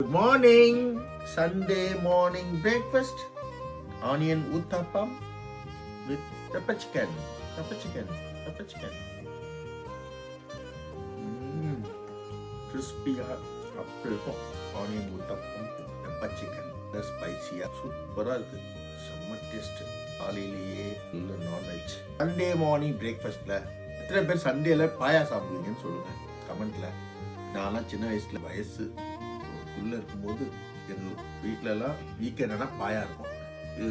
Good morning. Sunday morning breakfast. Onion uttapam with pepper chicken. Pepper chicken. Pepper chicken. Crispy apple onion uttapam pepper chicken. Spicy. சூப்பராக இருக்குது. செம்ம taste. காலையிலேயே இல்லை non veg. Sunday morning பிரேக்ஃபாஸ்ட்டில் எத்தனை பேர் சண்டேல பாயா சாப்பிடுவீங்கன்னு சொல்லுங்கள் கமெண்ட்டில். நான்லாம் சின்ன வயசில் வயசுக்குள்ளே இருக்கும்போது எங்கள் வீட்டிலலாம் வீக்கெண்ட்னா பாயா இருக்கும். இது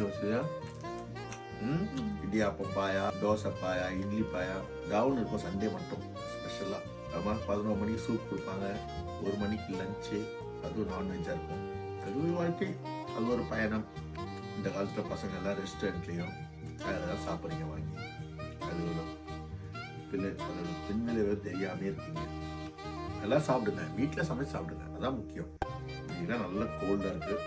இடியாப்பம் பாயா, தோசை பாயா, இட்லி பாயா கவுன் இருக்கும். சண்டே மட்டும் ஸ்பெஷலாக ஆமாம் 11 மணிக்கு சூப் கொடுப்பாங்க, 1 மணிக்கு லஞ்சு, அதுவும் நான்வெஜ்ஜாக இருக்கும். அது வாழ்க்கை, அது ஒரு பயணம். இந்த காலத்தில் பசங்க எல்லாம் ரெஸ்டாரண்ட்லேயும் அதெல்லாம் சாப்பிட்றீங்க வாங்கி. அது ஒரு பின்விளைவு தெரியாமே இருக்கீங்க. எல்லாம் சாப்பிடுங்க, வீட்டில் சமைச்சு சாப்பிடுங்க, அதான் முக்கியம். இதெல்லாம் நல்லா கோல்டாக இருக்குது.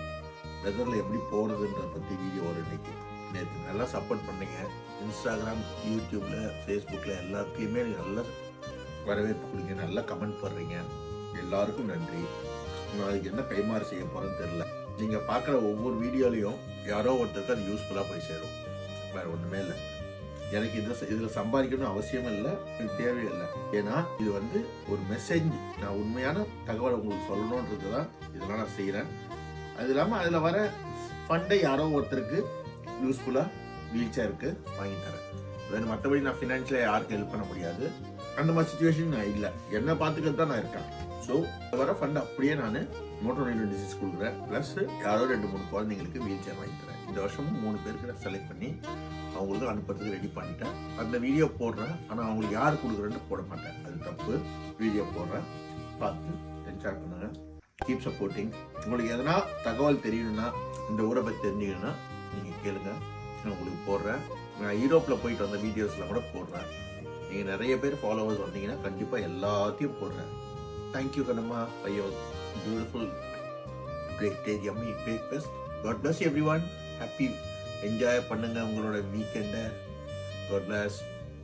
வெதரில் எப்படி போகிறதுன்றதை பற்றி வீடியோ ஒரு இன்னைக்கு நேற்று நல்லா சப்போர்ட் பண்ணீங்க. இன்ஸ்டாகிராம், யூடியூப்பில், ஃபேஸ்புக்கில் எல்லாத்தையுமே நல்லா வரவேற்பு கொடுங்க, நல்லா கமெண்ட் பண்ணுறீங்க. எல்லாருக்கும் நன்றி. நாளைக்கு என்ன கைமாறு செய்ய போகிறேன்னு தெரில. நீங்கள் பார்க்குற ஒவ்வொரு வீடியோலையும் யாரோ ஒருத்தருக்கு அது யூஸ்ஃபுல்லாக போய் சேரும். வேறு ஒன்றுமே இல்லை. எனக்கு இதில் சம்பாதிக்கணும்னு அவசியம் இல்லை, எனக்கு தேவையில்லை. ஏன்னா இது ஒரு மெசேஜ். நான் உண்மையான தகவலை உங்களுக்கு சொல்லணுன்றது தான் இதெல்லாம் நான் செய்கிறேன். அது இல்லாமல் அதில் வர ஃபண்டை யாரோ ஒருத்தருக்கு யூஸ்ஃபுல்லாக வீல் சேருக்கு வாங்கி தரேன். வேறு மற்றபடி நான் ஃபினான்ஷியலாக யாருக்கும் ஹெல்ப் பண்ண முடியாது. அந்த மாதிரி சுச்சுவேஷன் நான் இல்லை. என்னை பார்த்துக்கிறது தான் நான் இருக்கேன். ஸோ வர ஃபண்ட் அப்படியே நான் மோட்டோ நியூட்ரன் டிசீஸ் கொடுக்குறேன். ப்ளஸ் யாரோ 2-3 குழந்தைங்களுக்கு வீல் சேர் வாங்கி தரேன். இந்த வருஷமும் 3 பேருக்கு நான் செலக்ட் பண்ணி அவங்களுக்கு அனுப்புறதுக்கு ரெடி பண்ணிட்டேன். அந்த வீடியோ போடுறேன், ஆனால் அவங்களுக்கு யார் கொடுக்குறேன்னு போட மாட்டேன். அது தப்பு. வீடியோ போடுறேன், பார்த்து என்ஜாய் பண்ணுங்க. Keep supporting. உங்களுக்கு எதனா தகவல் தெரியணும்னா, இந்த ஊரை பற்றி தெரிஞ்சுக்கணும்னா நீங்கள் கேளுங்க, நான் உங்களுக்கு போடுறேன். நான் யூரோப்பில் போயிட்டு வந்த வீடியோஸில் கூட போடுறேன். நீங்கள் நிறைய பேர் ஃபாலோவர்ஸ் வந்தீங்கன்னா கண்டிப்பாக எல்லாத்தையும் போடுறேன். Thank you Kannamma for your beautiful great day yummy breakfast. God bless everyone. Happy enjoy பண்ணுங்க உங்களோட வீக்கெண்டை. God bless.